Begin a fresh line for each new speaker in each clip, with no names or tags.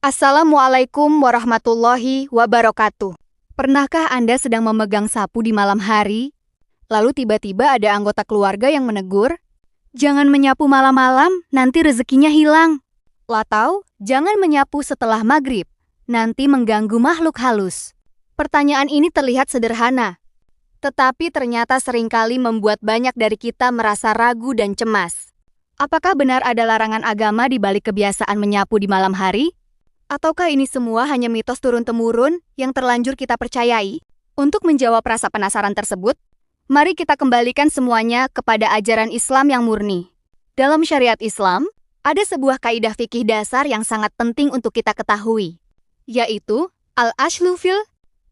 Assalamualaikum warahmatullahi wabarakatuh. Pernahkah Anda sedang memegang sapu di malam hari, lalu tiba-tiba ada anggota keluarga yang menegur, "Jangan menyapu malam-malam, nanti rezekinya hilang." Atau, "Jangan menyapu setelah maghrib, nanti mengganggu makhluk halus." Pertanyaan ini terlihat sederhana, tetapi ternyata seringkali membuat banyak dari kita merasa ragu dan cemas. Apakah benar ada larangan agama di balik kebiasaan menyapu di malam hari? Ataukah ini semua hanya mitos turun-temurun yang terlanjur kita percayai? Untuk menjawab rasa penasaran tersebut, mari kita kembalikan semuanya kepada ajaran Islam yang murni. Dalam syariat Islam, ada sebuah kaidah fikih dasar yang sangat penting untuk kita ketahui, yaitu al-ashlu fil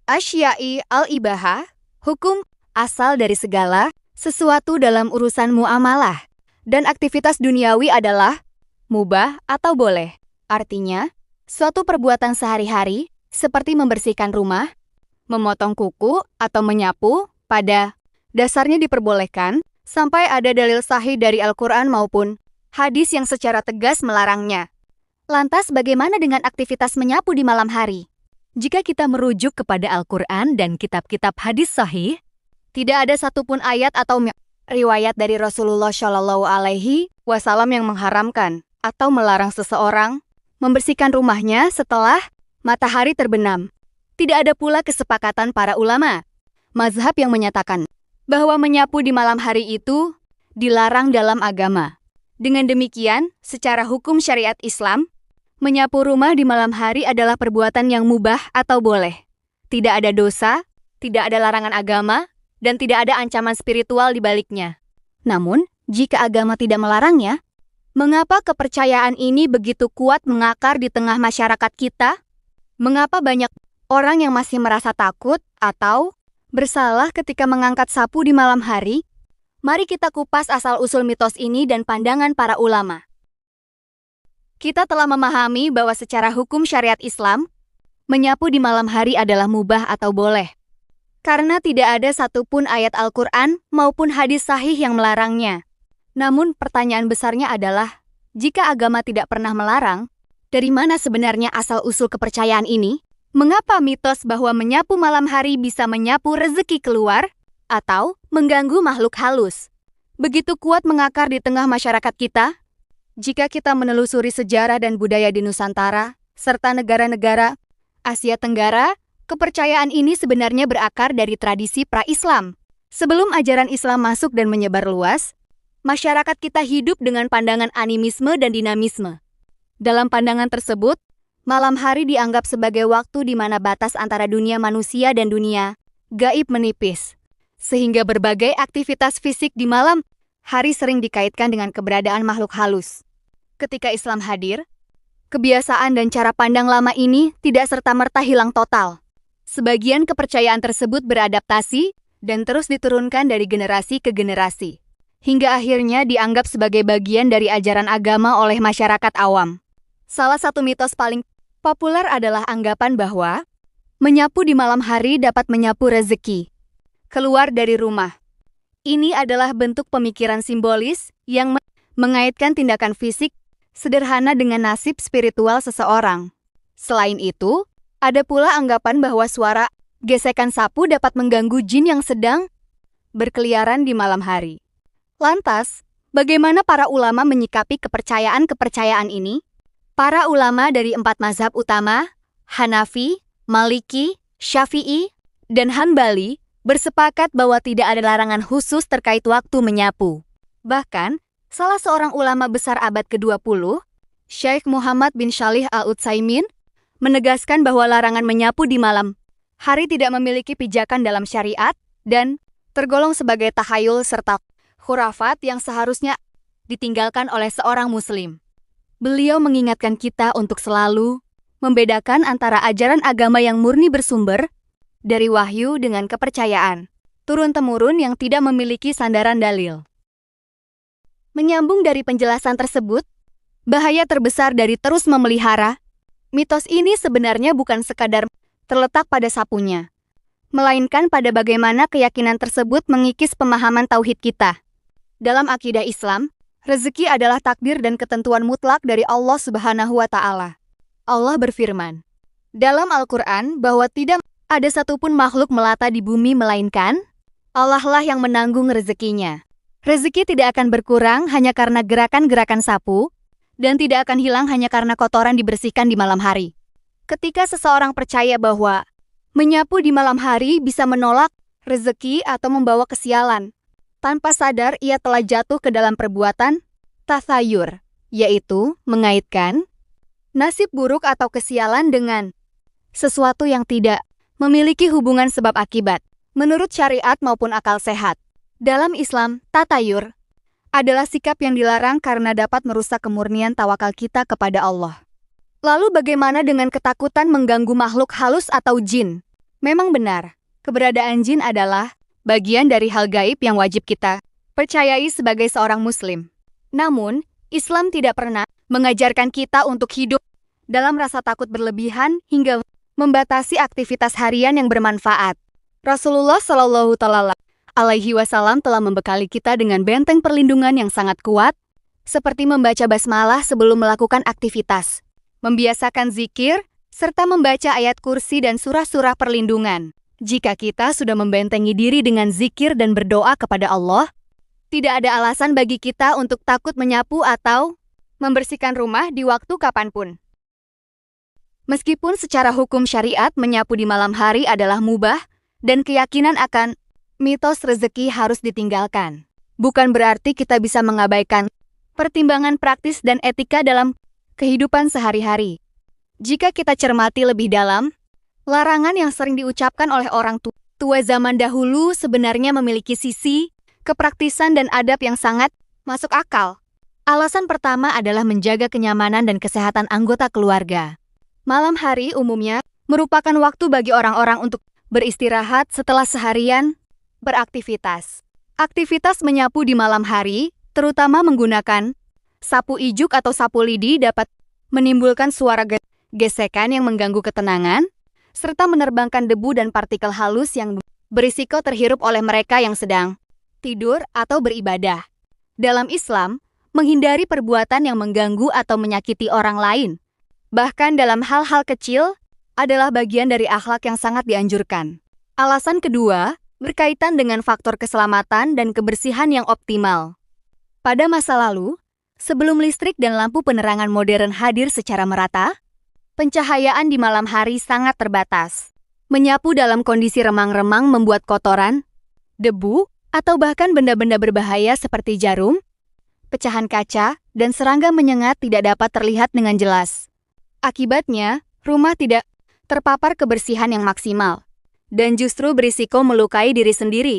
asya'i al-ibaha, hukum asal dari segala sesuatu dalam urusan muamalah, dan aktivitas duniawi adalah mubah atau boleh. Artinya, suatu perbuatan sehari-hari, seperti membersihkan rumah, memotong kuku, atau menyapu, pada dasarnya diperbolehkan, sampai ada dalil sahih dari Al-Quran maupun hadis yang secara tegas melarangnya. Lantas bagaimana dengan aktivitas menyapu di malam hari? Jika kita merujuk kepada Al-Quran dan kitab-kitab hadis sahih, tidak ada satupun ayat atau riwayat dari Rasulullah Shallallahu Alaihi Wasallam yang mengharamkan atau melarang seseorang membersihkan rumahnya setelah matahari terbenam. Tidak ada pula kesepakatan para ulama mazhab yang menyatakan bahwa menyapu di malam hari itu dilarang dalam agama. Dengan demikian, secara hukum syariat Islam, menyapu rumah di malam hari adalah perbuatan yang mubah atau boleh. Tidak ada dosa, tidak ada larangan agama, dan tidak ada ancaman spiritual di baliknya. Namun, jika agama tidak melarangnya, mengapa kepercayaan ini begitu kuat mengakar di tengah masyarakat kita? Mengapa banyak orang yang masih merasa takut atau bersalah ketika mengangkat sapu di malam hari? Mari kita kupas asal-usul mitos ini dan pandangan para ulama. Kita telah memahami bahwa secara hukum syariat Islam, menyapu di malam hari adalah mubah atau boleh. Karena tidak ada satupun ayat Al-Quran maupun hadis sahih yang melarangnya. Namun pertanyaan besarnya adalah, jika agama tidak pernah melarang, dari mana sebenarnya asal-usul kepercayaan ini? Mengapa mitos bahwa menyapu malam hari bisa menyapu rezeki keluar atau mengganggu makhluk halus begitu kuat mengakar di tengah masyarakat kita? Jika kita menelusuri sejarah dan budaya di Nusantara, serta negara-negara Asia Tenggara, kepercayaan ini sebenarnya berakar dari tradisi pra-Islam. Sebelum ajaran Islam masuk dan menyebar luas, masyarakat kita hidup dengan pandangan animisme dan dinamisme. Dalam pandangan tersebut, malam hari dianggap sebagai waktu di mana batas antara dunia manusia dan dunia gaib menipis, sehingga berbagai aktivitas fisik di malam hari sering dikaitkan dengan keberadaan makhluk halus. Ketika Islam hadir, kebiasaan dan cara pandang lama ini tidak serta-merta hilang total. Sebagian kepercayaan tersebut beradaptasi dan terus diturunkan dari generasi ke generasi, hingga akhirnya dianggap sebagai bagian dari ajaran agama oleh masyarakat awam. Salah satu mitos paling populer adalah anggapan bahwa menyapu di malam hari dapat menyapu rezeki keluar dari rumah. Ini adalah bentuk pemikiran simbolis yang mengaitkan tindakan fisik sederhana dengan nasib spiritual seseorang. Selain itu, ada pula anggapan bahwa suara gesekan sapu dapat mengganggu jin yang sedang berkeliaran di malam hari. Lantas, bagaimana para ulama menyikapi kepercayaan-kepercayaan ini? Para ulama dari 4 mazhab utama, Hanafi, Maliki, Syafi'i, dan Hanbali, bersepakat bahwa tidak ada larangan khusus terkait waktu menyapu. Bahkan, salah seorang ulama besar abad ke-20, Syekh Muhammad bin Shalih Al-Utsaimin, menegaskan bahwa larangan menyapu di malam hari tidak memiliki pijakan dalam syariat dan tergolong sebagai tahayul serta khurafat yang seharusnya ditinggalkan oleh seorang muslim. Beliau mengingatkan kita untuk selalu membedakan antara ajaran agama yang murni bersumber dari wahyu dengan kepercayaan turun-temurun yang tidak memiliki sandaran dalil. Menyambung dari penjelasan tersebut, bahaya terbesar dari terus memelihara mitos ini sebenarnya bukan sekadar terletak pada sapunya, melainkan pada bagaimana keyakinan tersebut mengikis pemahaman tauhid kita. Dalam akidah Islam, rezeki adalah takdir dan ketentuan mutlak dari Allah Subhanahu wa Ta'ala. Allah berfirman dalam Al-Quran bahwa tidak ada satupun makhluk melata di bumi melainkan Allah lah yang menanggung rezekinya. Rezeki tidak akan berkurang hanya karena gerakan-gerakan sapu, dan tidak akan hilang hanya karena kotoran dibersihkan di malam hari. Ketika seseorang percaya bahwa menyapu di malam hari bisa menolak rezeki atau membawa kesialan, tanpa sadar ia telah jatuh ke dalam perbuatan tathayur, yaitu mengaitkan nasib buruk atau kesialan dengan sesuatu yang tidak memiliki hubungan sebab akibat. Menurut syariat maupun akal sehat, dalam Islam, tatayur adalah sikap yang dilarang karena dapat merusak kemurnian tawakal kita kepada Allah. Lalu bagaimana dengan ketakutan mengganggu makhluk halus atau jin? Memang benar, keberadaan jin adalah bagian dari hal gaib yang wajib kita percayai sebagai seorang muslim. Namun, Islam tidak pernah mengajarkan kita untuk hidup dalam rasa takut berlebihan hingga membatasi aktivitas harian yang bermanfaat. Rasulullah Shallallahu Alaihi Wasallam telah membekali kita dengan benteng perlindungan yang sangat kuat, seperti membaca basmalah sebelum melakukan aktivitas, membiasakan zikir, serta membaca ayat kursi dan surah-surah perlindungan. Jika kita sudah membentengi diri dengan zikir dan berdoa kepada Allah, tidak ada alasan bagi kita untuk takut menyapu atau membersihkan rumah di waktu kapanpun. Meskipun secara hukum syariat menyapu di malam hari adalah mubah, dan keyakinan akan mitos rezeki harus ditinggalkan. Bukan berarti kita bisa mengabaikan pertimbangan praktis dan etika dalam kehidupan sehari-hari. Jika kita cermati lebih dalam, larangan yang sering diucapkan oleh orang tua zaman dahulu sebenarnya memiliki sisi kepraktisan dan adab yang sangat masuk akal. Alasan pertama adalah menjaga kenyamanan dan kesehatan anggota keluarga. Malam hari umumnya merupakan waktu bagi orang-orang untuk beristirahat setelah seharian beraktivitas. Aktivitas menyapu di malam hari, terutama menggunakan sapu ijuk atau sapu lidi dapat menimbulkan suara gesekan yang mengganggu ketenangan, serta menerbangkan debu dan partikel halus yang berisiko terhirup oleh mereka yang sedang tidur atau beribadah. Dalam Islam, menghindari perbuatan yang mengganggu atau menyakiti orang lain, bahkan dalam hal-hal kecil, adalah bagian dari akhlak yang sangat dianjurkan. Alasan kedua, berkaitan dengan faktor keselamatan dan kebersihan yang optimal. Pada masa lalu, sebelum listrik dan lampu penerangan modern hadir secara merata, pencahayaan di malam hari sangat terbatas. Menyapu dalam kondisi remang-remang membuat kotoran, debu, atau bahkan benda-benda berbahaya seperti jarum, pecahan kaca, dan serangga menyengat tidak dapat terlihat dengan jelas. Akibatnya, rumah tidak terpapar kebersihan yang maksimal, dan justru berisiko melukai diri sendiri.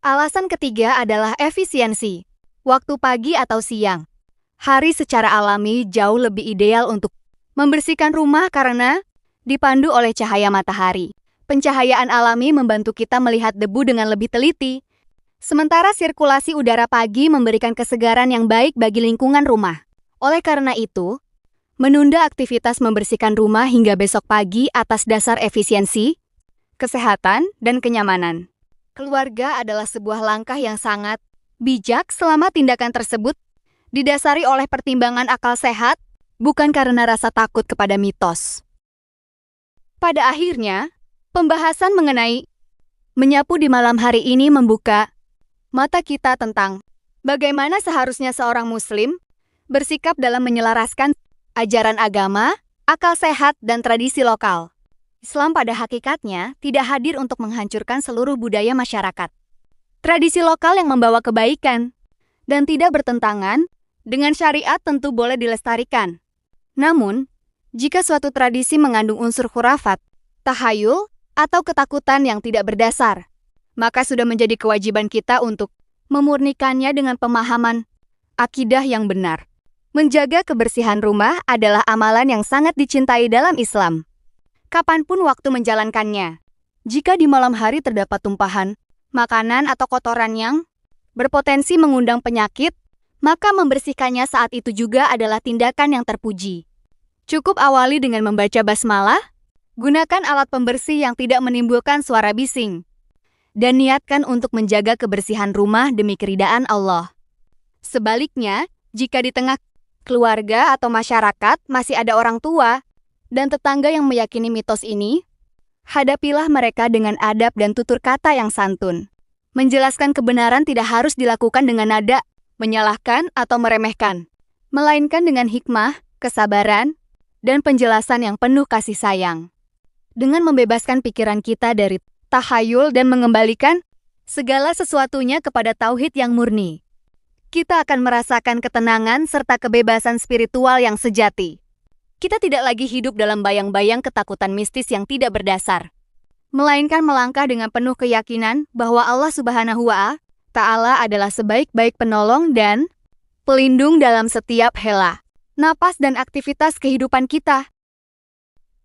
Alasan ketiga adalah efisiensi. Waktu pagi atau siang, hari secara alami jauh lebih ideal untuk membersihkan rumah karena dipandu oleh cahaya matahari. Pencahayaan alami membantu kita melihat debu dengan lebih teliti, sementara sirkulasi udara pagi memberikan kesegaran yang baik bagi lingkungan rumah. Oleh karena itu, menunda aktivitas membersihkan rumah hingga besok pagi atas dasar efisiensi, kesehatan, dan kenyamanan. Keluarga adalah sebuah langkah yang sangat bijak selama tindakan tersebut didasari oleh pertimbangan akal sehat, bukan karena rasa takut kepada mitos. Pada akhirnya, pembahasan mengenai menyapu di malam hari ini membuka mata kita tentang bagaimana seharusnya seorang muslim bersikap dalam menyelaraskan ajaran agama, akal sehat, dan tradisi lokal. Islam pada hakikatnya tidak hadir untuk menghancurkan seluruh budaya masyarakat. Tradisi lokal yang membawa kebaikan dan tidak bertentangan dengan syariat tentu boleh dilestarikan. Namun, jika suatu tradisi mengandung unsur khurafat, tahayul, atau ketakutan yang tidak berdasar, maka sudah menjadi kewajiban kita untuk memurnikannya dengan pemahaman akidah yang benar. Menjaga kebersihan rumah adalah amalan yang sangat dicintai dalam Islam. Kapanpun waktu menjalankannya. Jika di malam hari terdapat tumpahan makanan atau kotoran yang berpotensi mengundang penyakit, maka membersihkannya saat itu juga adalah tindakan yang terpuji. Cukup awali dengan membaca basmalah, gunakan alat pembersih yang tidak menimbulkan suara bising, dan niatkan untuk menjaga kebersihan rumah demi keridaan Allah. Sebaliknya, jika di tengah keluarga atau masyarakat masih ada orang tua dan tetangga yang meyakini mitos ini, hadapilah mereka dengan adab dan tutur kata yang santun. Menjelaskan kebenaran tidak harus dilakukan dengan nada, menyalahkan atau meremehkan, melainkan dengan hikmah, kesabaran, dan penjelasan yang penuh kasih sayang. Dengan membebaskan pikiran kita dari tahayul dan mengembalikan segala sesuatunya kepada tauhid yang murni, kita akan merasakan ketenangan serta kebebasan spiritual yang sejati. Kita tidak lagi hidup dalam bayang-bayang ketakutan mistis yang tidak berdasar, melainkan melangkah dengan penuh keyakinan bahwa Allah Subhanahu wa Ta'ala adalah sebaik-baik penolong dan pelindung dalam setiap hela, napas dan aktivitas kehidupan kita.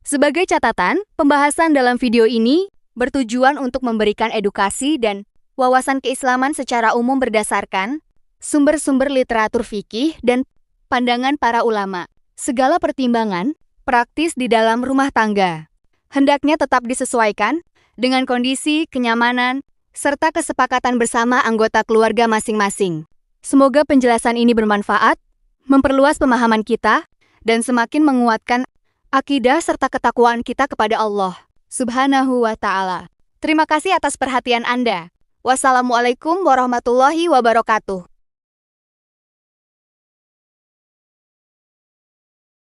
Sebagai catatan, pembahasan dalam video ini bertujuan untuk memberikan edukasi dan wawasan keislaman secara umum berdasarkan sumber-sumber literatur fikih dan pandangan para ulama. Segala pertimbangan praktis di dalam rumah tangga hendaknya tetap disesuaikan dengan kondisi, kenyamanan, serta kesepakatan bersama anggota keluarga masing-masing. Semoga penjelasan ini bermanfaat, memperluas pemahaman kita, dan semakin menguatkan akidah serta ketakwaan kita kepada Allah Subhanahu wa Ta'ala. Terima kasih atas perhatian Anda. Wassalamualaikum warahmatullahi wabarakatuh.